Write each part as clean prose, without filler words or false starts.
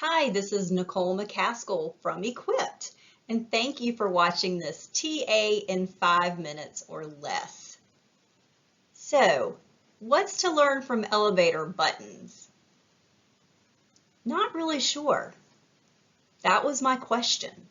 Hi, this is Nicole McCaskill from Equipped, and thank you for watching this TA in 5 minutes or less. So, what's to learn from elevator buttons? Not really sure. That was my question.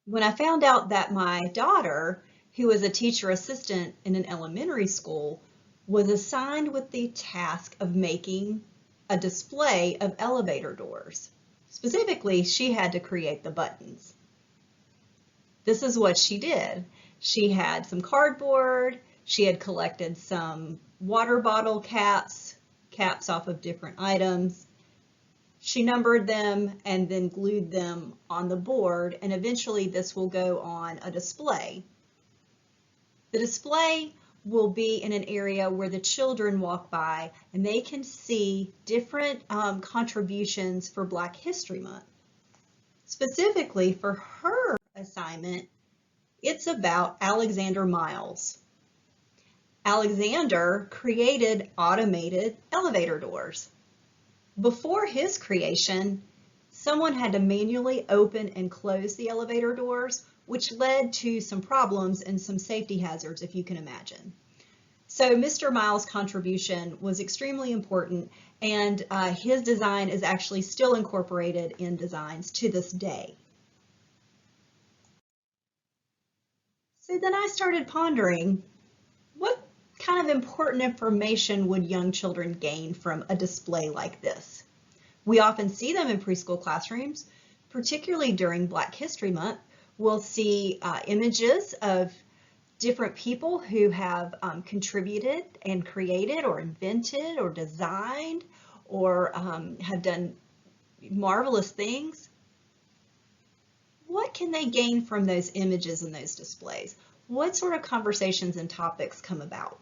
When I found out that my daughter, who is a teacher assistant in an elementary school, was assigned with the task of making a display of elevator doors. Specifically, she had to create the buttons. This is what she did. She had some cardboard, she had collected some water bottle caps off of different items. She numbered them and then glued them on the board, and eventually this will go on a display. The display will be in an area where the children walk by and they can see different contributions for Black History Month. Specifically for her assignment, it's about Alexander Miles. Alexander created automated elevator doors. Before his creation, someone had to manually open and close the elevator doors, which led to some problems and some safety hazards, if you can imagine. So Mr. Miles' contribution was extremely important, and his design is actually still incorporated in designs to this day. So then I started pondering, what kind of important information would young children gain from a display like this? We often see them in preschool classrooms, particularly during Black History Month. We'll see images of different people who have contributed and created or invented or designed or have done marvelous things. What can they gain from those images and those displays? What sort of conversations and topics come about?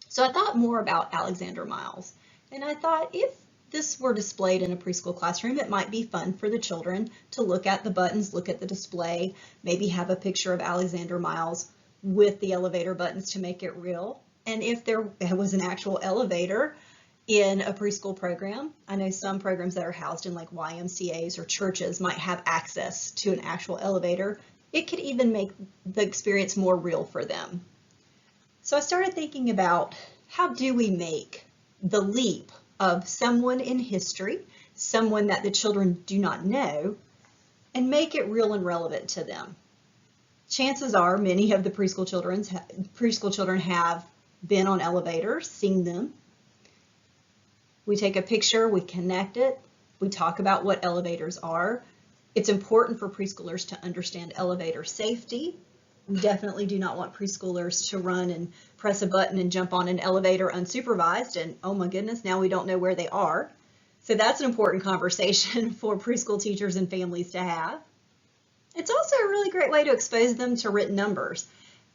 So I thought more about Alexander Miles, and I thought if this were displayed in a preschool classroom, it might be fun for the children to look at the buttons, look at the display, maybe have a picture of Alexander Miles with the elevator buttons to make it real. And if there was an actual elevator in a preschool program, I know some programs that are housed in like YMCAs or churches might have access to an actual elevator. It could even make the experience more real for them. So I started thinking about, how do we make the leap of someone in history, someone that the children do not know, and make it real and relevant to them? Chances are many of the preschool children have been on elevators, seen them. We take a picture, we connect it, we talk about what elevators are. It's important for preschoolers to understand elevator safety. We definitely do not want preschoolers to run and press a button and jump on an elevator unsupervised and, oh my goodness, now we don't know where they are. So that's an important conversation for preschool teachers and families to have. It's also a really great way to expose them to written numbers.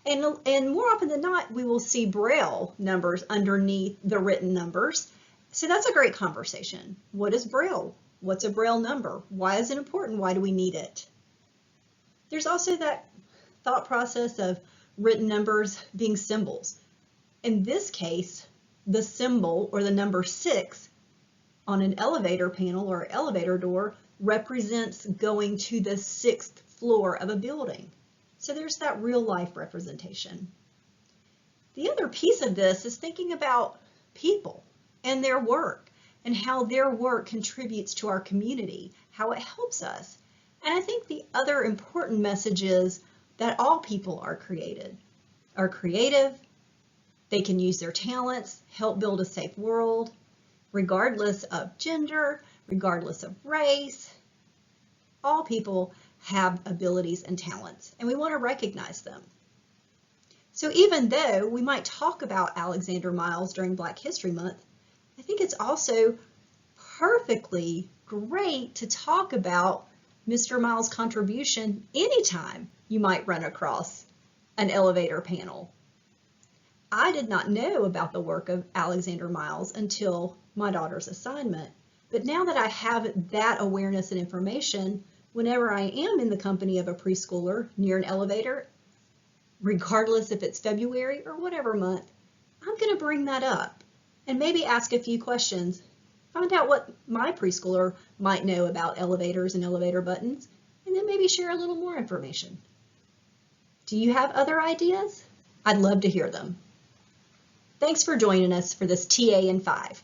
And more often than not, we will see Braille numbers underneath the written numbers. So that's a great conversation. What is Braille? What's a Braille number? Why is it important? Why do we need it? There's also that thought process of written numbers being symbols. In this case, the symbol or the number 6 on an elevator panel or elevator door represents going to the 6th floor of a building. So there's that real life representation. The other piece of this is thinking about people and their work and how their work contributes to our community, how it helps us. And I think the other important message is that all people are creative. They can use their talents, help build a safe world, regardless of gender, regardless of race. All people have abilities and talents, and we want to recognize them. So even though we might talk about Alexander Miles during Black History Month, I think it's also perfectly great to talk about Mr. Miles' contribution anytime you might run across an elevator panel. I did not know about the work of Alexander Miles until my daughter's assignment, but now that I have that awareness and information, whenever I am in the company of a preschooler near an elevator, regardless if it's February or whatever month, I'm going to bring that up and maybe ask a few questions. find out what my preschooler might know about elevators and elevator buttons, and then maybe share a little more information. Do you have other ideas? I'd love to hear them. Thanks for joining us for this TA in 5.